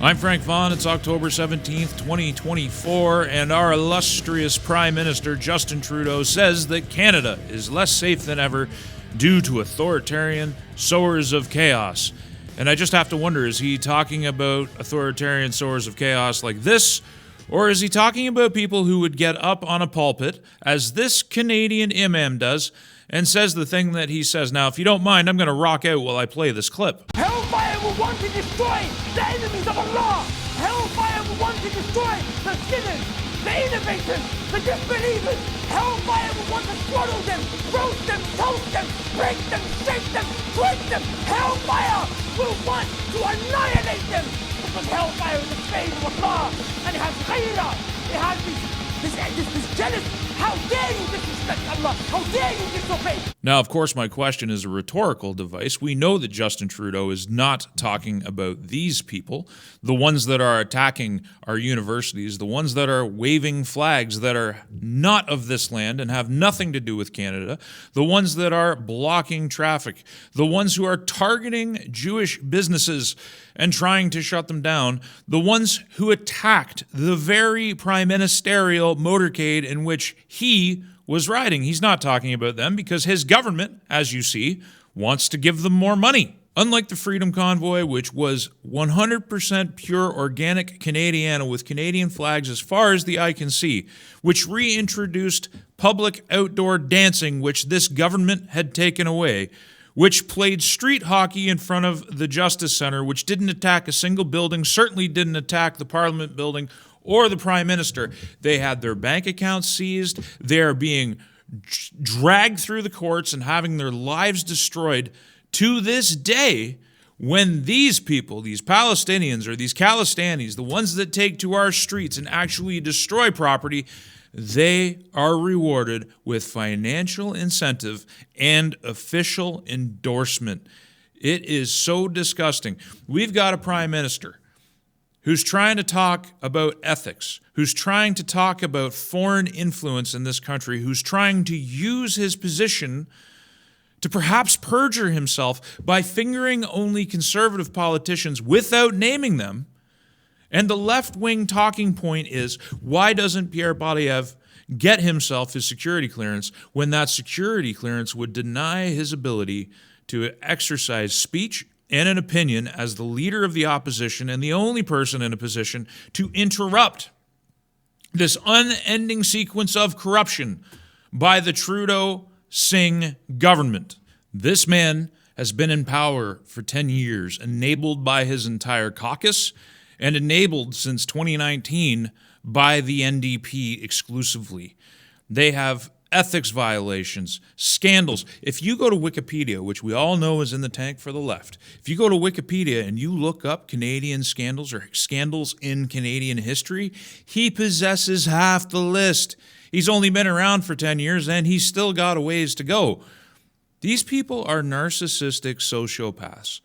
I'm Frank Vaughn. It's October 17th, 2024, and our illustrious Prime Minister Justin Trudeau says that Canada is less safe than ever due to authoritarian sowers of chaos. And I just have to wonder, is he talking about authoritarian sowers of chaos like this, or is he talking about people who would get up on a pulpit, as this Canadian imam does, and says the thing that he says? Now, if you don't mind, I'm going to rock out while I play this clip. Hellfire will want to destroy the enemies of Allah. Hellfire will want to destroy the sinners, the innovators, the disbelievers. Hellfire will want to swallow them, roast them, toast them, break them, shake them, twist them. Hellfire will want to annihilate them, because hellfire is the slave of Allah, and it has ghairah, it has this jealous. How dare you disrespect Allah? How dare you disobey? Now, of course, my question is a rhetorical device. We know that Justin Trudeau is not talking about these people, the ones that are attacking our universities, the ones that are waving flags that are not of this land and have nothing to do with Canada, the ones that are blocking traffic, the ones who are targeting Jewish businesses and trying to shut them down, the ones who attacked the very prime ministerial motorcade in which he was riding. He's not talking about them because his government, as you see, wants to give them more money. Unlike the Freedom Convoy, which was 100% pure organic Canadiana with Canadian flags as far as the eye can see, which reintroduced public outdoor dancing, which this government had taken away, which played street hockey in front of the Justice Centre, which didn't attack a single building, certainly didn't attack the Parliament building or the Prime Minister. They had their bank accounts seized. They're being dragged through the courts and having their lives destroyed to this day, when these people, these Palestinians or these Khalistanis, the ones that take to our streets and actually destroy property, they are rewarded with financial incentive and official endorsement. It is so disgusting. We've got a prime minister who's trying to talk about ethics, who's trying to talk about foreign influence in this country, who's trying to use his position to perhaps perjure himself by fingering only conservative politicians without naming them. And the left-wing talking point is, why doesn't Pierre Poilievre get himself his security clearance when that security clearance would deny his ability to exercise speech and an opinion as the leader of the opposition and the only person in a position to interrupt this unending sequence of corruption by the Trudeau-Singh government? This man has been in power for 10 years, enabled by his entire caucus, and enabled since 2019 by the NDP exclusively. They have ethics violations, scandals. If you go to Wikipedia, which we all know is in the tank for the left, if you go to Wikipedia and you look up Canadian scandals or scandals in Canadian history, he possesses half the list. He's only been around for 10 years and he's still got a ways to go. These people are narcissistic sociopaths.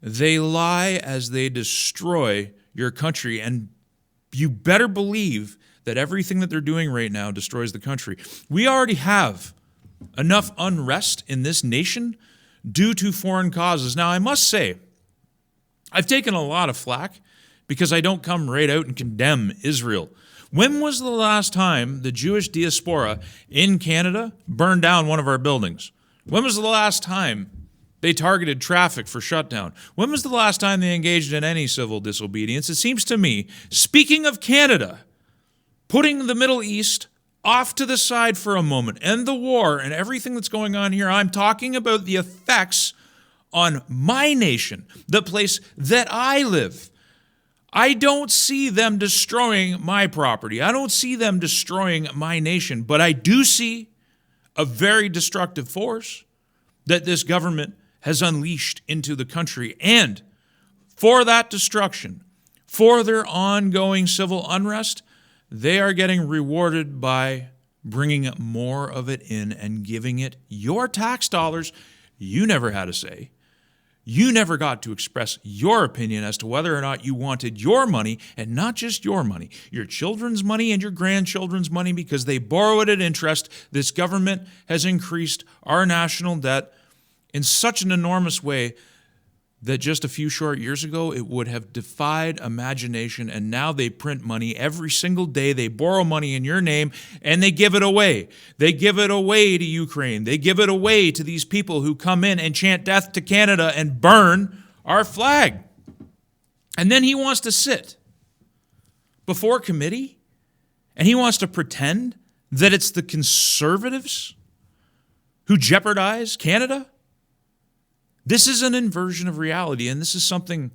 They lie as they destroy your country, and you better believe that everything that they're doing right now destroys the country. We already have enough unrest in this nation due to foreign causes. Now, I must say, I've taken a lot of flack because I don't come right out and condemn Israel. When was the last time the Jewish diaspora in Canada burned down one of our buildings? When was the last time they targeted traffic for shutdown? When was the last time they engaged in any civil disobedience? It seems to me, speaking of Canada, putting the Middle East off to the side for a moment and the war and everything that's going on here, I'm talking about the effects on my nation, the place that I live. I don't see them destroying my property. I don't see them destroying my nation, but I do see a very destructive force that this government has unleashed into the country. And for that destruction, for their ongoing civil unrest, they are getting rewarded by bringing more of it in and giving it your tax dollars. You never had a say. You never got to express your opinion as to whether or not you wanted your money, and not just your money, your children's money and your grandchildren's money, because they borrow it at interest. This government has increased our national debt in such an enormous way that just a few short years ago, it would have defied imagination, and now they print money every single day. They borrow money in your name, and they give it away. They give it away to Ukraine. They give it away to these people who come in and chant death to Canada and burn our flag. And then he wants to sit before committee, and he wants to pretend that it's the Conservatives who jeopardize Canada. This is an inversion of reality, and this is something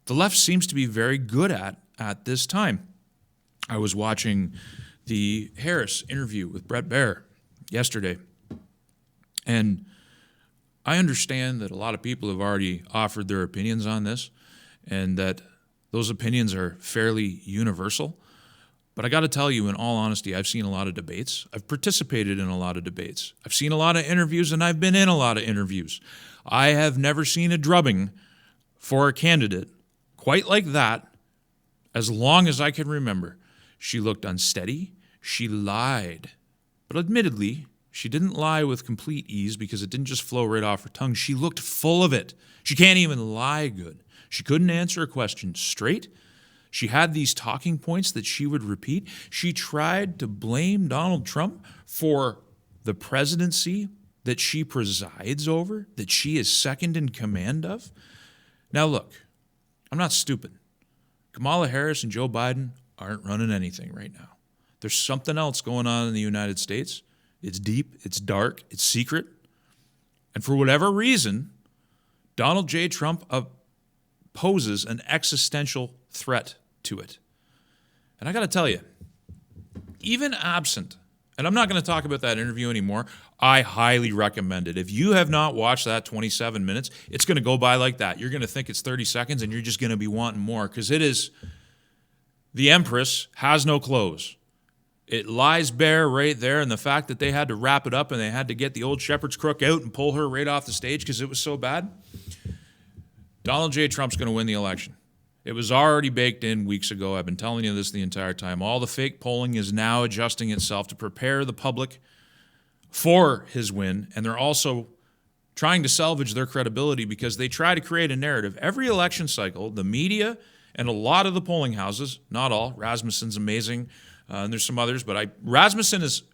the left seems to be very good at this time. I was watching the Harris interview with Bret Baier yesterday, and I understand that a lot of people have already offered their opinions on this, and that those opinions are fairly universal. But I got to tell you, in all honesty, I've seen a lot of debates. I've participated in a lot of debates. I've seen a lot of interviews, and I've been in a lot of interviews. I have never seen a drubbing for a candidate quite like that as long as I can remember. She looked unsteady. She lied. But admittedly, she didn't lie with complete ease because it didn't just flow right off her tongue. She looked full of it. She can't even lie good. She couldn't answer a question straight. She had these talking points that she would repeat. She tried to blame Donald Trump for the presidency that she presides over, that she is second in command of. Now look, I'm not stupid. Kamala Harris and Joe Biden aren't running anything right now. There's something else going on in the United States. It's deep, it's dark, it's secret. And for whatever reason, Donald J. Trump poses an existential threat to it. And I got to tell you, even absent, and I'm not going to talk about that interview anymore, I highly recommend it. If you have not watched that 27 minutes, it's going to go by like that. You're going to think it's 30 seconds, and you're just going to be wanting more, because it is, the Empress has no clothes. It lies bare right there, and the fact that they had to wrap it up and they had to get the old shepherd's crook out and pull her right off the stage because it was so bad, Donald J. Trump's going to win the election. It was already baked in weeks ago. I've been telling you this the entire time. All the fake polling is now adjusting itself to prepare the public for his win, and they're also trying to salvage their credibility because they try to create a narrative. Every election cycle, the media and a lot of the polling houses, not all, Rasmussen's amazing, and there's some others, but Rasmussen is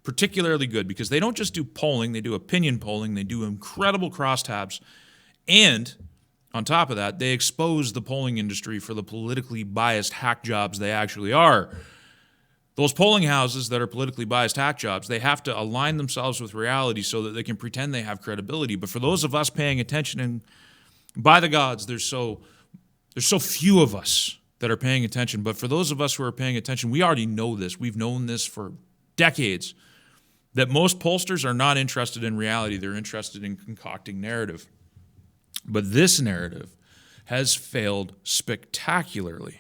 particularly good because they don't just do polling, they do opinion polling, they do incredible crosstabs, and on top of that, they expose the polling industry for the politically biased hack jobs they actually are. Those polling houses that are politically biased hack jobs, they have to align themselves with reality so that they can pretend they have credibility. But for those of us paying attention, and by the gods, there's so few of us that are paying attention, but for those of us who are paying attention, we already know this. We've known this for decades, that most pollsters are not interested in reality. They're interested in concocting narrative. But this narrative has failed spectacularly.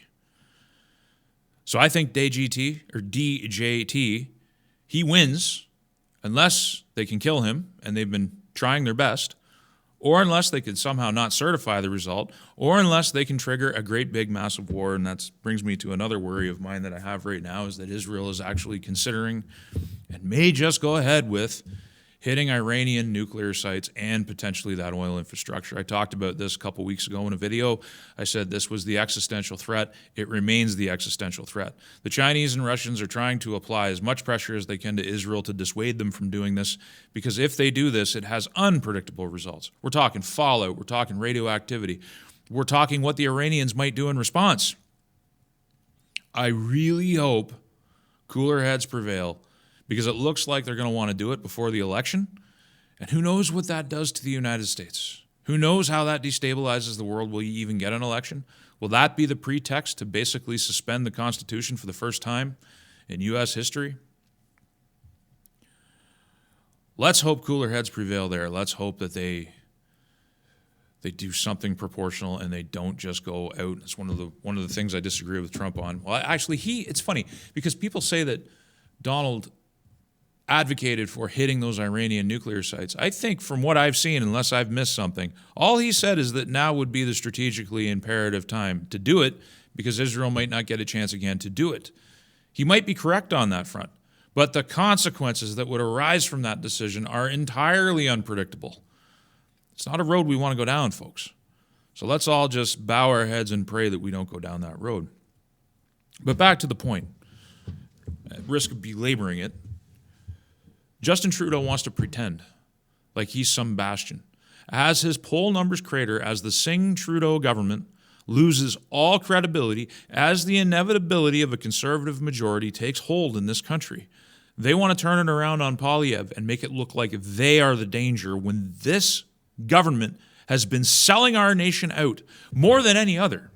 So I think DJT, he wins unless they can kill him, and they've been trying their best, or unless they could somehow not certify the result, or unless they can trigger a great big massive war. And that brings me to another worry of mine that I have right now, is that Israel is actually considering and may just go ahead with hitting Iranian nuclear sites and potentially that oil infrastructure. I talked about this a couple weeks ago in a video. I said this was the existential threat. It remains the existential threat. The Chinese and Russians are trying to apply as much pressure as they can to Israel to dissuade them from doing this, because if they do this, it has unpredictable results. We're talking fallout. We're talking radioactivity. We're talking what the Iranians might do in response. I really hope cooler heads prevail, because it looks like they're going to want to do it before the election. And who knows what that does to the United States? Who knows how that destabilizes the world? Will you even get an election? Will that be the pretext to basically suspend the Constitution for the first time in U.S. history? Let's hope cooler heads prevail there. Let's hope that they do something proportional and they don't just go out. It's one of the things I disagree with Trump on. Well, actually, it's funny because people say that Donald advocated for hitting those Iranian nuclear sites. I think from what I've seen, unless I've missed something, all he said is that now would be the strategically imperative time to do it because Israel might not get a chance again to do it. He might be correct on that front, but the consequences that would arise from that decision are entirely unpredictable. It's not a road we want to go down, folks. So let's all just bow our heads and pray that we don't go down that road. But back to the point, at risk of belaboring it, Justin Trudeau wants to pretend like he's some bastion. As his poll numbers crater, as the Singh-Trudeau government loses all credibility, as the inevitability of a conservative majority takes hold in this country, they want to turn it around on Poilievre and make it look like they are the danger when this government has been selling our nation out more than any other.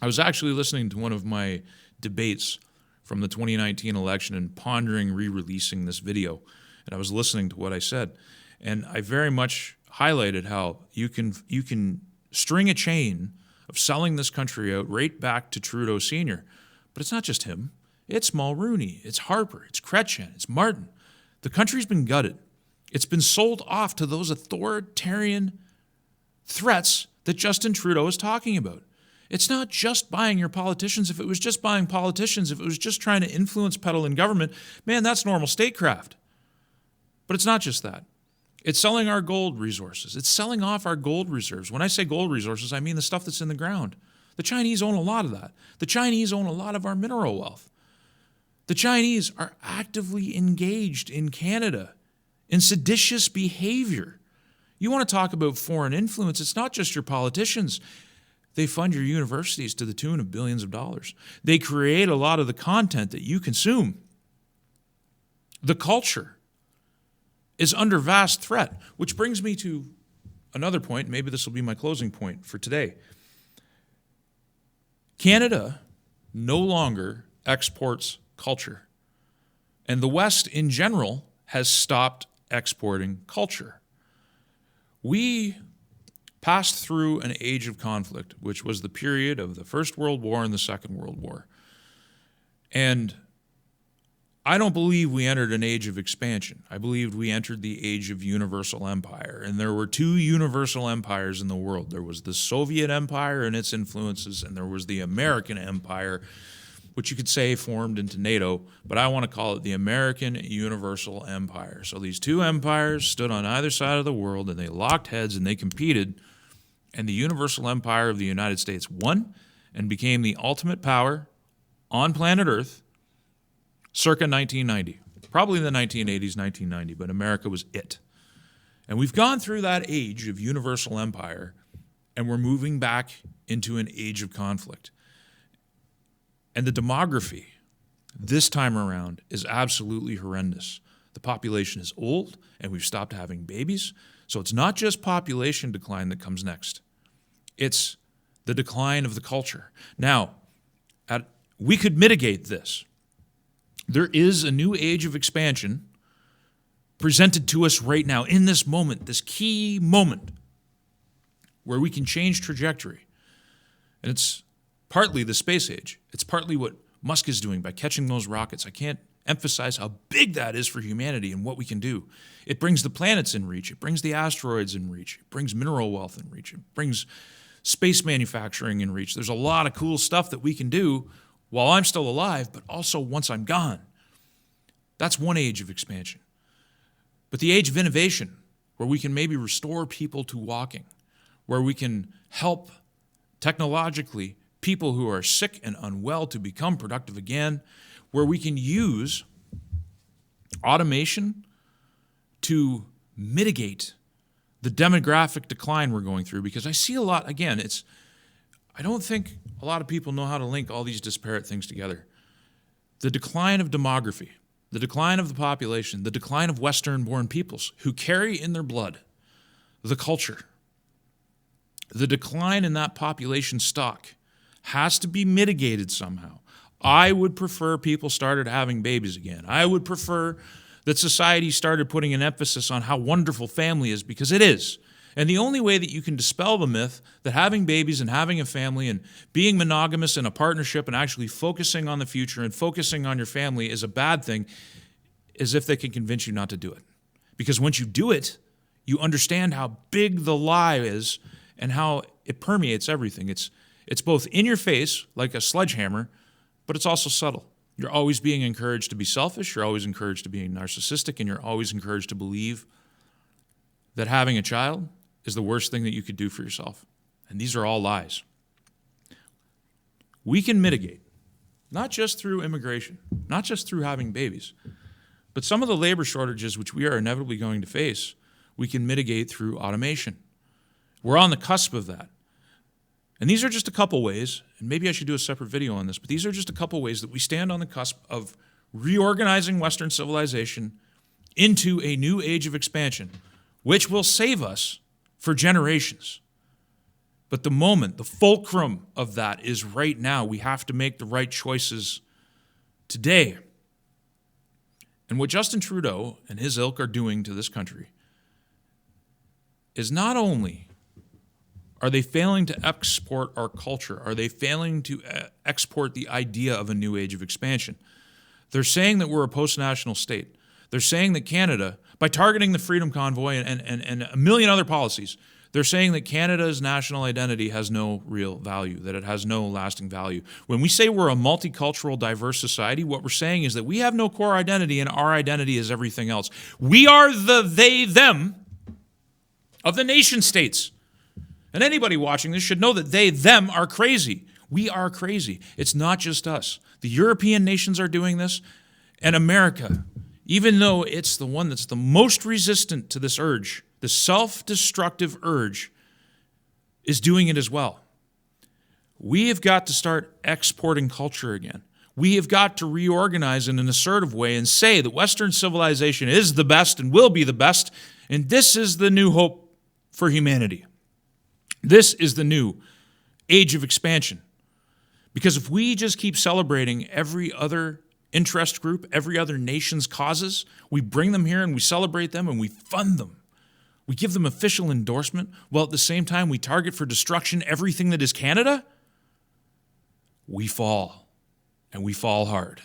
I was actually listening to one of my debates from the 2019 election and pondering re-releasing this video. And I was listening to what I said. And I very much highlighted how you can string a chain of selling this country out right back to Trudeau Sr. But it's not just him. It's Mulroney, it's Harper, it's Chrétien, it's Martin. The country's been gutted. It's been sold off to those authoritarian threats that Justin Trudeau is talking about. It's not just buying your politicians. If it was just buying politicians, if it was just trying to influence peddle in government, man, that's normal statecraft. But it's not just that. It's selling our gold resources. It's selling off our gold reserves. When I say gold resources, I mean the stuff that's in the ground. The Chinese own a lot of that. The Chinese own a lot of our mineral wealth. The Chinese are actively engaged in Canada in seditious behavior. You want to talk about foreign influence, it's not just your politicians. They fund your universities to the tune of billions of dollars. They create a lot of the content that you consume. The culture is under vast threat, which brings me to another point. Maybe this will be my closing point for today. Canada no longer exports culture. And the West in general has stopped exporting culture. We passed through an age of conflict, which was the period of the First World War and the Second World War. And I don't believe we entered an age of expansion. I believed we entered the age of universal empire. And there were two universal empires in the world. There was the Soviet Empire and its influences, and there was the American Empire, which you could say formed into NATO, but I want to call it the American Universal Empire. So these two empires stood on either side of the world, and they locked heads, and they competed, and the Universal Empire of the United States won and became the ultimate power on planet Earth circa 1990. Probably in the 1980s, 1990, but America was it. And we've gone through that age of universal empire, and we're moving back into an age of conflict. And the demography this time around is absolutely horrendous. The population is old, and we've stopped having babies. So it's not just population decline that comes next. It's the decline of the culture. Now, we could mitigate this. There is a new age of expansion presented to us right now in this moment, this key moment where we can change trajectory. And it's partly the space age. It's partly what Musk is doing by catching those rockets. I can't emphasize how big that is for humanity and what we can do. It brings the planets in reach. It brings the asteroids in reach. It brings mineral wealth in reach. It brings space manufacturing in reach. There's a lot of cool stuff that we can do while I'm still alive, but also once I'm gone. That's one age of expansion. But the age of innovation, where we can maybe restore people to walking, where we can help technologically people who are sick and unwell to become productive again, where we can use automation to mitigate the demographic decline we're going through. Because I see a lot, again, I don't think a lot of people know how to link all these disparate things together. The decline of demography, the decline of the population, the decline of Western-born peoples who carry in their blood the culture, the decline in that population stock has to be mitigated somehow. I would prefer people started having babies again. I would prefer that society started putting an emphasis on how wonderful family is, because it is. And the only way that you can dispel the myth that having babies and having a family and being monogamous in a partnership and actually focusing on the future and focusing on your family is a bad thing is if they can convince you not to do it. Because once you do it, you understand how big the lie is and how it permeates everything. It's both in your face, like a sledgehammer, but it's also subtle. You're always being encouraged to be selfish, you're always encouraged to be narcissistic, and you're always encouraged to believe that having a child is the worst thing that you could do for yourself. and these are all lies. We can mitigate, not just through immigration, not just through having babies, but some of the labor shortages which we are inevitably going to face, we can mitigate through automation. We're on the cusp of that. And these are just a couple ways, and maybe I should do a separate video on this, but these are just a couple ways that we stand on the cusp of reorganizing Western civilization into a new age of expansion, which will save us for generations. But the moment, the fulcrum of that is right now. We have to make the right choices today. And what Justin Trudeau and his ilk are doing to this country is not only are they failing to export our culture, are they failing to export the idea of a new age of expansion? They're saying that we're a post-national state. They're saying that Canada, by targeting the Freedom Convoy and a million other policies, they're saying that Canada's national identity has no real value, that it has no lasting value. When we say we're a multicultural, diverse society, what we're saying is that we have no core identity and our identity is everything else. We are the they, them of the nation states. And anybody watching this should know that they, them are crazy. We are crazy. It's not just us. The European nations are doing this, and America, even though it's the one that's the most resistant to this urge, the self-destructive urge, is doing it as well. We have got to start exporting culture again. We have got to reorganize in an assertive way and say that Western civilization is the best and will be the best, and this is the new hope for humanity. This is the new age of expansion. Because if we just keep celebrating every other interest group, every other nation's causes, we bring them here and we celebrate them and we fund them. We give them official endorsement, while at the same time we target for destruction everything that is Canada, we fall. And we fall hard.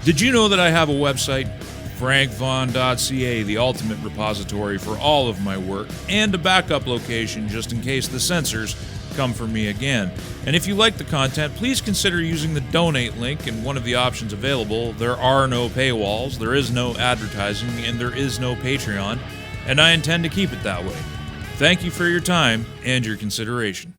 Did you know that I have a website? frankvon.ca, the ultimate repository for all of my work, and a backup location just in case the censors come for me again. And if you like the content, please consider using the donate link in one of the options available. There are no paywalls, there is no advertising, and there is no Patreon, and I intend to keep it that way. Thank you for your time and your consideration.